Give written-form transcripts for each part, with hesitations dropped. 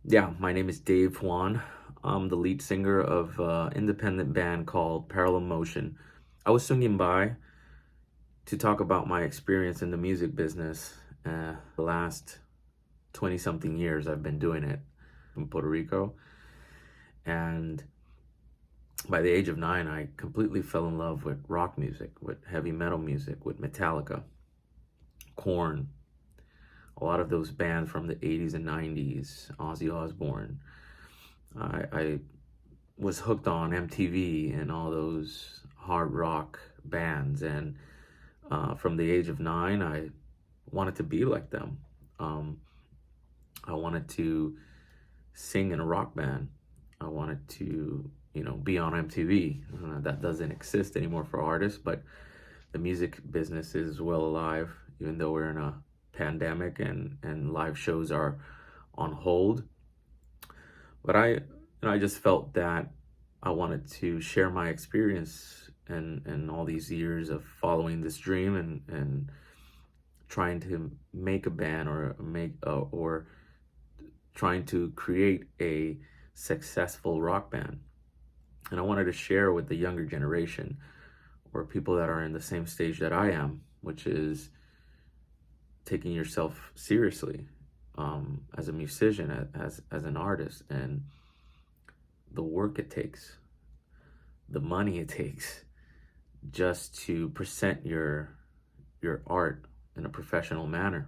Yeah, my name is Dave Juan. I'm the lead singer of an independent band called Parallel Motion. I was swinging by to talk about my experience in the music business. The last 20 something years I've been doing it in Puerto Rico. And by the age of 9, I completely fell in love with rock music, with heavy metal music, with Metallica, Korn, a lot of those bands from the 80s and 90s, Ozzy Osbourne. I was hooked on MTV and all those hard rock bands. And from the age of 9, I wanted to be like them. Um, I wanted to sing in a rock band. I wanted to, be on MTV. That doesn't exist anymore for artists, but the music business is well alive, even though we're in a pandemic and live shows are on hold. But I just felt that I wanted to share my experience and all these years of following this dream and trying to make a band or trying to create a successful rock band. And I wanted to share with the younger generation or people that are in the same stage that I am, which is taking yourself seriously as a musician, as an artist, and the work it takes, the money it takes just to present your art in a professional manner.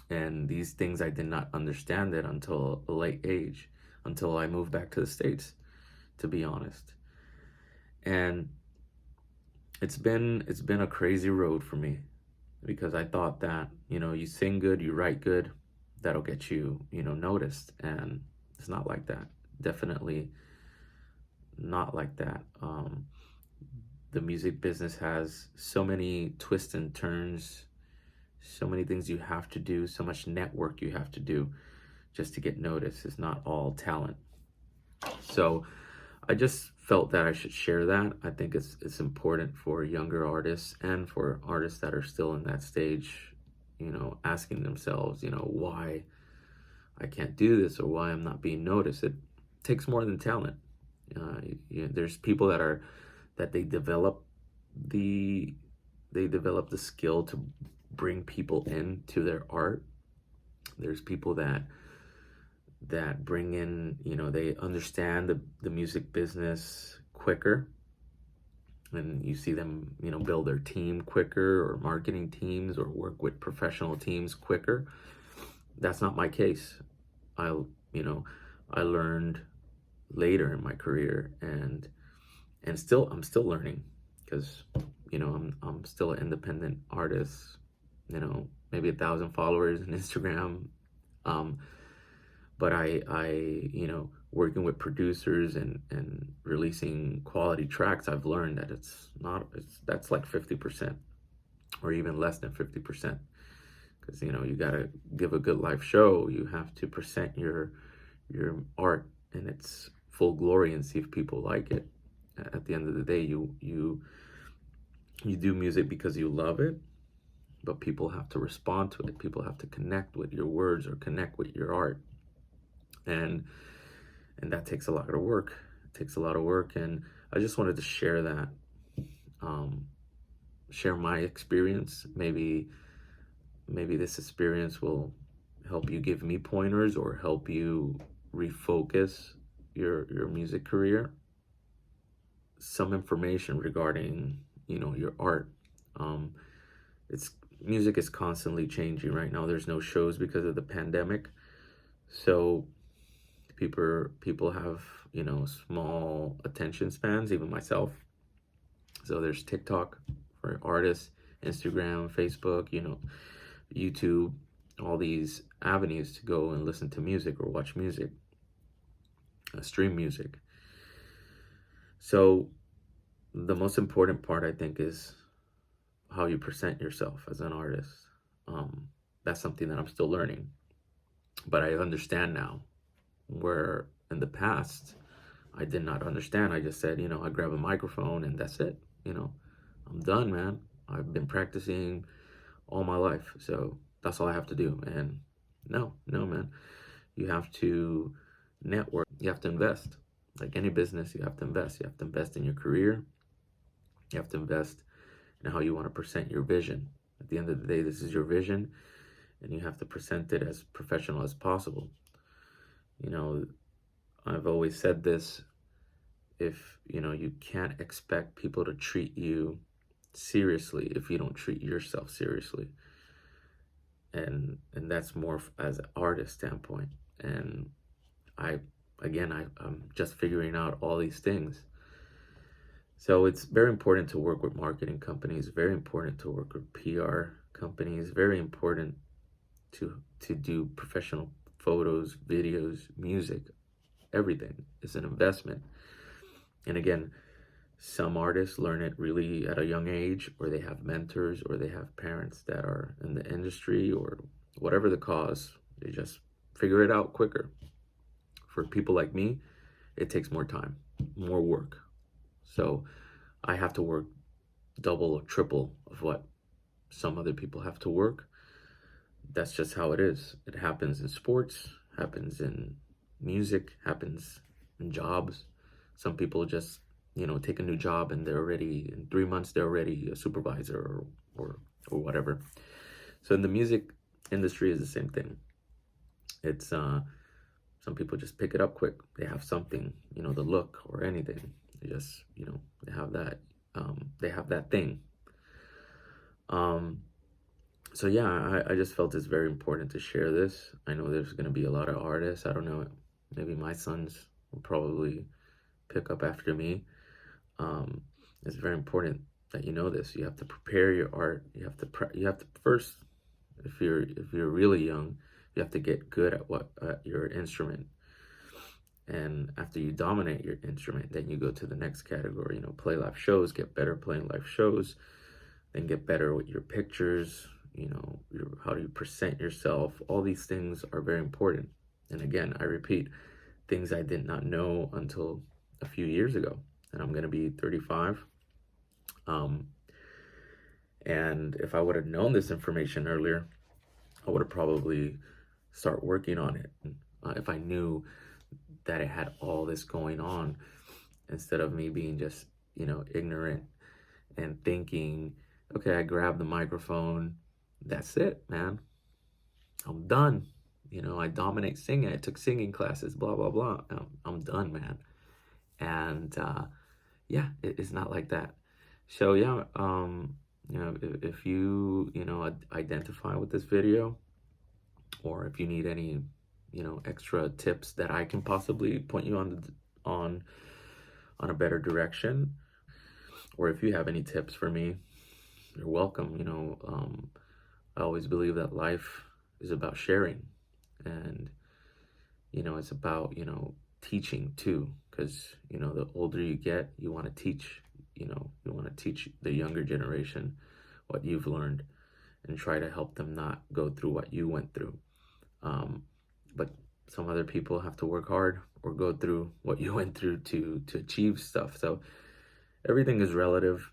And these things I did not understand it until a late age, until I moved back to the States, to be honest. And it's been a crazy road for me because I thought that, you sing good, you write good, that'll get you, noticed. And it's not like that. Definitely not like that. The music business has so many twists and turns, so many things you have to do, so much network you have to do just to get noticed. It's not all talent. So I just felt that I should share that. I think it's important for younger artists and for artists that are still in that stage, asking themselves, why I can't do this or why I'm not being noticed. It takes more than talent. There's people that the they develop the skill to bring people into their art. There's people that bring in, they understand the music business quicker, and you see them, build their team quicker, or marketing teams, or work with professional teams quicker. That's not my case. I you know I learned later in my career, and I'm still learning because I'm still an independent artist, maybe 1,000 followers on Instagram. um but working with producers and releasing quality tracks, I've learned that that's like 50% or even less than 50%, because you got to give a good live show. You have to present your art in its full glory and see if people like it. At the end of the day, you do music because you love it, but people have to respond to it. People have to connect with your words or connect with your art. And and that takes a lot of work. It takes a lot of work, and I just wanted to share that, um, share my experience. Maybe this experience will help you, give me pointers, or help you refocus your music career. Some information regarding your art. um, it's Music is constantly changing right now. There's no shows because of the pandemic, so people have small attention spans, even myself. So there's TikTok for artists, Instagram, Facebook, YouTube, all these avenues to go and listen to music or watch music, stream music. So the most important part, I think, is how you present yourself as an artist. um, that's something that I'm still learning, but I understand now, where in the past I did not understand. I just said, I grab a microphone and that's it. I'm done, man. I've been practicing all my life, so that's all I have to do. And no, man. You have to network. You have to invest. Like any business, you have to invest. You have to invest in your career. You have to invest in how you want to present your vision. At the end of the day, this is your vision, and you have to present it as professional as possible. You know, I've always said this, if, you can't expect people to treat you seriously if you don't treat yourself seriously. And that's more as an artist standpoint. And I'm just figuring out all these things. So it's very important to work with marketing companies, very important to work with PR companies, very important to do professional photos, videos, music. Everything is an investment. And again, some artists learn it really at a young age, or they have mentors, or they have parents that are in the industry, or whatever the cause, they just figure it out quicker. For people like me, it takes more time, more work. So I have to work double or triple of what some other people have to work. That's just how it is. It happens in sports, happens in music, happens in jobs. Some people just, take a new job and they're already, in 3 months, they're already a supervisor or whatever. So in the music industry is the same thing. It's, some people just pick it up quick. They have something, the look or anything. They just, they have that thing. So yeah, I just felt it's very important to share this. I know there's going to be a lot of artists. I don't know, maybe my sons will probably pick up after me. It's very important that you know this. You have to prepare your art. You have to first, if you're really young, you have to get good at your instrument. And after you dominate your instrument, then you go to the next category. Play live shows, get better playing live shows, then get better with your pictures. How do you present yourself? All these things are very important. And again, I repeat, things I did not know until a few years ago. And I'm going to be 35. And if I would have known this information earlier, I would have probably start working on it. If I knew that it had all this going on, instead of me being just, ignorant and thinking, okay, I grabbed the microphone, that's it, man. I'm done. I dominate singing. I took singing classes, blah, blah, blah. I'm done, man. And yeah, it's not like that. So yeah, if you, identify with this video, or if you need any, extra tips that I can possibly point you on a better direction, or if you have any tips for me, you're welcome. I always believe that life is about sharing, and it's about teaching too, because the older you get, you want to teach. You want to teach the younger generation what you've learned, and try to help them not go through what you went through. But some other people have to work hard or go through what you went through to achieve stuff. So everything is relative.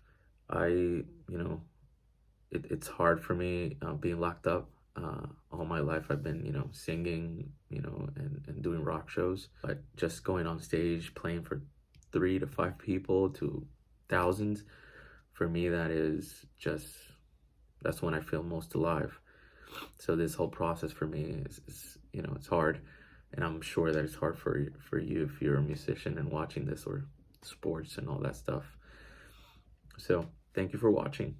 It's hard for me being locked up. All my life I've been, singing, and doing rock shows. But just going on stage, playing for 3 to 5 people to thousands, for me, that's when I feel most alive. So this whole process for me is it's hard. And I'm sure that it's hard for you if you're a musician and watching this, or sports and all that stuff. So thank you for watching.